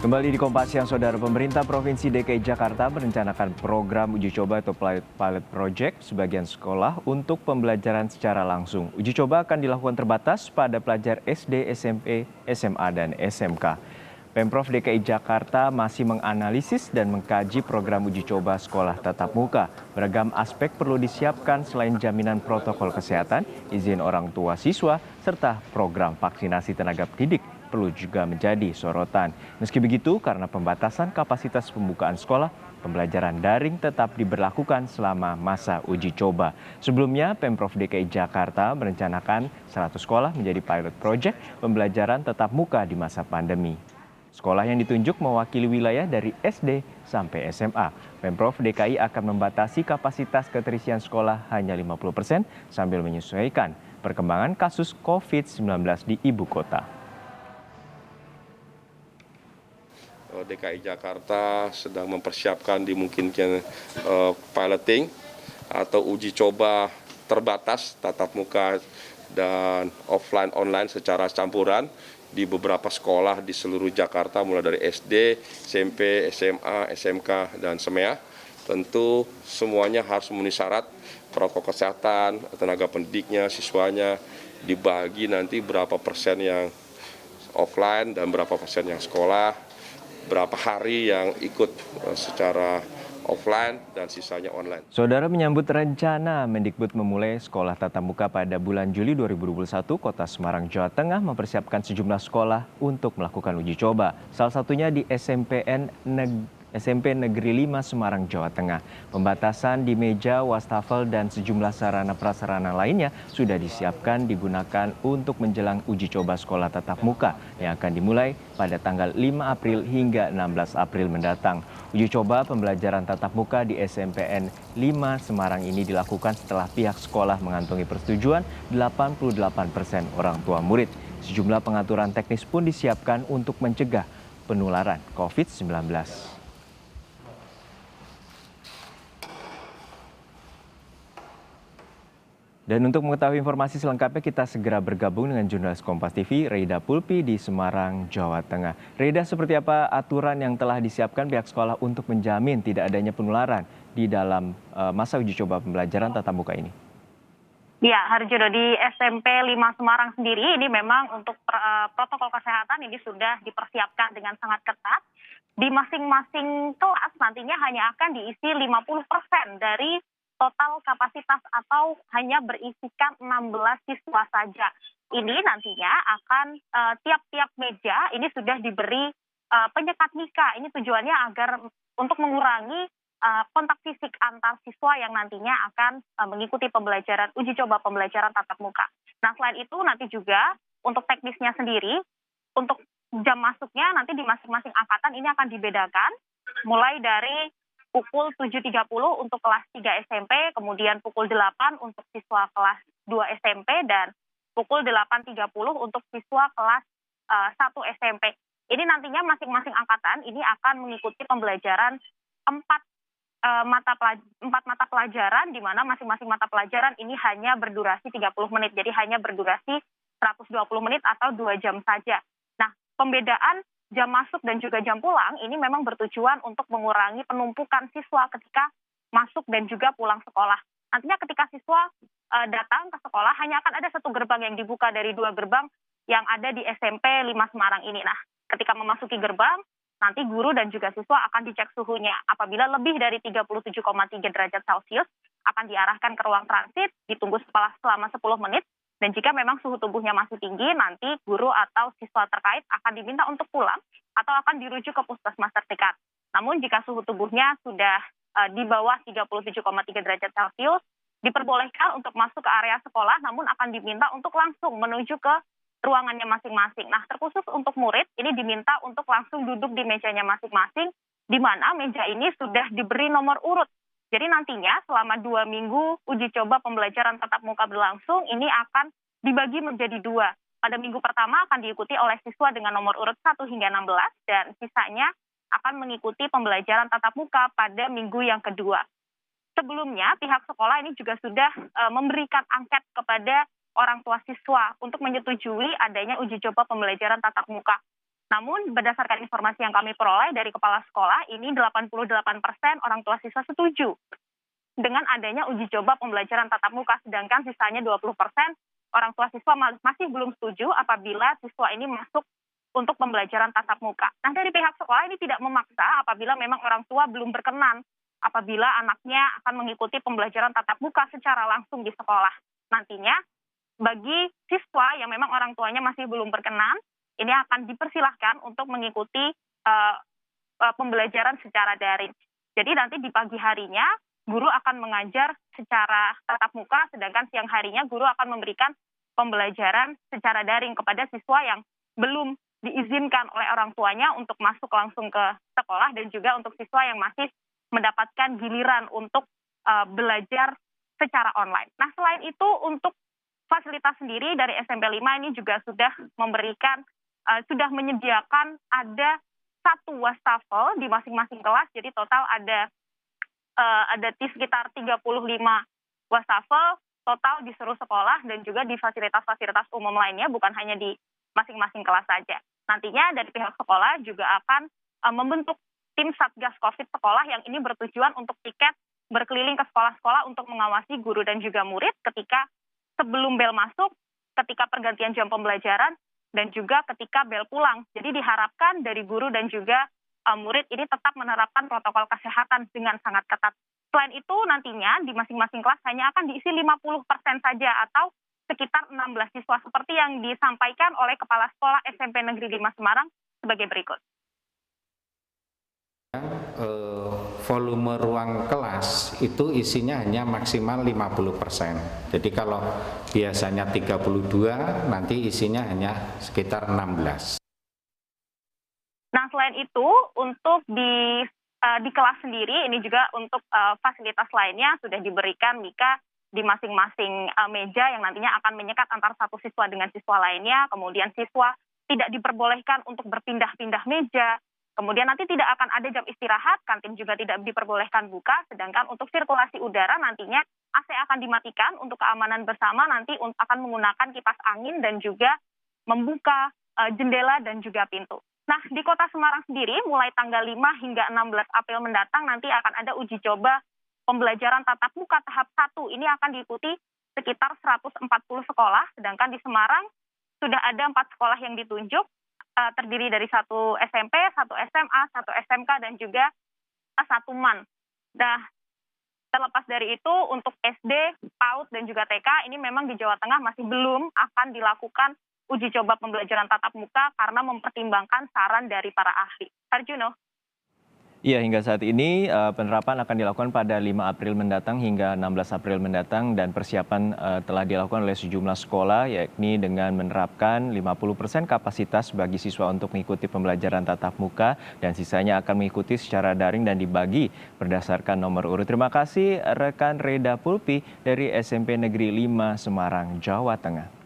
Kembali di Kompas Siang, Saudara. Pemerintah Provinsi DKI Jakarta merencanakan program uji coba atau pilot project sebagian sekolah untuk pembelajaran secara langsung. Uji coba akan dilakukan terbatas pada pelajar SD, SMP, SMA, dan SMK. Pemprov DKI Jakarta masih menganalisis dan mengkaji program uji coba sekolah tatap muka. Beragam aspek perlu disiapkan selain jaminan protokol kesehatan, izin orang tua siswa, serta program vaksinasi tenaga pendidik perlu juga menjadi sorotan. Meski begitu, karena pembatasan kapasitas pembukaan sekolah, pembelajaran daring tetap diberlakukan selama masa uji coba. Sebelumnya, Pemprov DKI Jakarta merencanakan 100 sekolah menjadi pilot project pembelajaran tatap muka di masa pandemi. Sekolah yang ditunjuk mewakili wilayah dari SD sampai SMA. Pemprov DKI akan membatasi kapasitas keterisian sekolah hanya 50% sambil menyesuaikan perkembangan kasus COVID-19 di ibu kota. DKI Jakarta sedang mempersiapkan dimungkinkan piloting atau uji coba terbatas tatap muka dan offline online secara campuran di beberapa sekolah di seluruh Jakarta mulai dari SD, SMP, SMA, SMK, dan SEMEA. Tentu semuanya harus memenuhi syarat protokol kesehatan, tenaga pendidiknya, siswanya, dibagi nanti berapa persen yang offline dan berapa persen yang sekolah, berapa hari yang ikut secara offline dan sisanya online. Saudara, menyambut rencana Mendikbud memulai sekolah tatap muka pada bulan Juli 2021, Kota Semarang, Jawa Tengah mempersiapkan sejumlah sekolah untuk melakukan uji coba. Salah satunya di SMP Negeri 5 Semarang, Jawa Tengah. Pembatasan di meja, wastafel, dan sejumlah sarana prasarana lainnya sudah disiapkan digunakan untuk menjelang uji coba sekolah tatap muka yang akan dimulai pada tanggal 5 April hingga 16 April mendatang. Uji coba pembelajaran tatap muka di SMPN 5 Semarang ini dilakukan setelah pihak sekolah mengantongi persetujuan 88% orang tua murid. Sejumlah pengaturan teknis pun disiapkan untuk mencegah penularan COVID-19. Dan untuk mengetahui informasi selengkapnya, kita segera bergabung dengan jurnalis Kompas TV, Reida Pulpi di Semarang, Jawa Tengah. Reida, seperti apa aturan yang telah disiapkan pihak sekolah untuk menjamin tidak adanya penularan di dalam masa uji coba pembelajaran tatap muka ini? Ya, Harjono, di SMP 5 Semarang sendiri ini memang untuk protokol kesehatan ini sudah dipersiapkan dengan sangat ketat. Di masing-masing kelas nantinya hanya akan diisi 50% dari total kapasitas atau hanya berisikan 16 siswa saja. Ini nantinya akan tiap-tiap meja ini sudah diberi penyekat mika. Ini tujuannya agar untuk mengurangi kontak fisik antar siswa yang nantinya akan mengikuti pembelajaran uji coba pembelajaran tatap muka. Nah, selain itu nanti juga untuk teknisnya sendiri, untuk jam masuknya nanti di masing-masing angkatan ini akan dibedakan mulai dari pukul 7.30 untuk kelas 3 SMP, kemudian pukul 8 untuk siswa kelas 2 SMP, dan pukul 8.30 untuk siswa kelas 1 SMP. Ini nantinya masing-masing angkatan ini akan mengikuti pembelajaran 4 mata pelajaran, di mana masing-masing mata pelajaran ini hanya berdurasi 30 menit, jadi hanya berdurasi 120 menit atau 2 jam saja. Nah, pembedaan jam masuk dan juga jam pulang ini memang bertujuan untuk mengurangi penumpukan siswa ketika masuk dan juga pulang sekolah. Nantinya ketika siswa datang ke sekolah hanya akan ada satu gerbang yang dibuka dari 2 gerbang yang ada di SMP 5 Semarang ini. Nah, ketika memasuki gerbang, nanti guru dan juga siswa akan dicek suhunya. Apabila lebih dari 37,3 derajat Celcius, akan diarahkan ke ruang transit, ditunggu selama 10 menit. Dan jika memang suhu tubuhnya masih tinggi, nanti guru atau siswa terkait akan diminta untuk pulang atau akan dirujuk ke puskesmas terdekat. Namun jika suhu tubuhnya sudah di bawah 37,3 derajat Celcius, diperbolehkan untuk masuk ke area sekolah, namun akan diminta untuk langsung menuju ke ruangannya masing-masing. Nah, terkhusus untuk murid, ini diminta untuk langsung duduk di mejanya masing-masing, di mana meja ini sudah diberi nomor urut. Jadi nantinya selama 2 minggu uji coba pembelajaran tatap muka berlangsung, ini akan dibagi menjadi 2. Pada minggu pertama akan diikuti oleh siswa dengan nomor urut 1 hingga 16, dan sisanya akan mengikuti pembelajaran tatap muka pada minggu yang kedua. Sebelumnya, pihak sekolah ini juga sudah memberikan angket kepada orang tua siswa untuk menyetujui adanya uji coba pembelajaran tatap muka. Namun berdasarkan informasi yang kami peroleh dari kepala sekolah, ini 88% orang tua siswa setuju dengan adanya uji coba pembelajaran tatap muka, sedangkan sisanya 20% orang tua siswa masih belum setuju apabila siswa ini masuk untuk pembelajaran tatap muka. Nah, dari pihak sekolah ini tidak memaksa apabila memang orang tua belum berkenan apabila anaknya akan mengikuti pembelajaran tatap muka secara langsung di sekolah. Nantinya, bagi siswa yang memang orang tuanya masih belum berkenan, ini akan dipersilahkan untuk mengikuti pembelajaran secara daring. Jadi nanti di pagi harinya, guru akan mengajar secara tatap muka, sedangkan siang harinya guru akan memberikan pembelajaran secara daring kepada siswa yang belum diizinkan oleh orang tuanya untuk masuk langsung ke sekolah, dan juga untuk siswa yang masih mendapatkan giliran untuk belajar secara online. Nah, selain itu untuk fasilitas sendiri dari SMP 5 ini juga sudah memberikan, sudah menyediakan ada 1 wastafel di masing-masing kelas, jadi total ada di sekitar 35 wastafel total di seluruh sekolah dan juga di fasilitas-fasilitas umum lainnya, bukan hanya di masing-masing kelas saja. Nantinya dari pihak sekolah juga akan membentuk tim Satgas Covid sekolah yang ini bertujuan untuk tiket berkeliling ke sekolah-sekolah untuk mengawasi guru dan juga murid ketika sebelum bel masuk, ketika pergantian jam pembelajaran, dan juga ketika bel pulang. Jadi diharapkan dari guru dan juga murid ini tetap menerapkan protokol kesehatan dengan sangat ketat. Selain itu, nantinya di masing-masing kelas hanya akan diisi 50% saja atau sekitar 16 siswa seperti yang disampaikan oleh Kepala Sekolah SMP Negeri 5 Semarang sebagai berikut. Volume ruang kelas itu isinya hanya maksimal 50%. Jadi kalau biasanya 32, nanti isinya hanya sekitar 16. Nah, selain itu, untuk di kelas sendiri, ini juga untuk fasilitas lainnya sudah diberikan Mika di masing-masing meja yang nantinya akan menyekat antara satu siswa dengan siswa lainnya. Kemudian siswa tidak diperbolehkan untuk berpindah-pindah meja. Kemudian nanti tidak akan ada jam istirahat, kantin juga tidak diperbolehkan buka. Sedangkan untuk sirkulasi udara nantinya AC akan dimatikan untuk keamanan bersama, nanti akan menggunakan kipas angin dan juga membuka jendela dan juga pintu. Nah, di Kota Semarang sendiri mulai tanggal 5 hingga 16 April mendatang nanti akan ada uji coba pembelajaran tatap muka tahap 1. Ini akan diikuti sekitar 140 sekolah, sedangkan di Semarang sudah ada 4 sekolah yang ditunjuk, terdiri dari 1 SMP, 1 SMA, 1 SMK, dan juga 1 MAN. Nah, terlepas dari itu, untuk SD, PAUD, dan juga TK, ini memang di Jawa Tengah masih belum akan dilakukan uji coba pembelajaran tatap muka karena mempertimbangkan saran dari para ahli. Arjuno. Iya, hingga saat ini penerapan akan dilakukan pada 5 April mendatang hingga 16 April mendatang, dan persiapan telah dilakukan oleh sejumlah sekolah, yakni dengan menerapkan 50% kapasitas bagi siswa untuk mengikuti pembelajaran tatap muka dan sisanya akan mengikuti secara daring dan dibagi berdasarkan nomor urut. Terima kasih rekan Reda Pulpi dari SMP Negeri 5 Semarang, Jawa Tengah.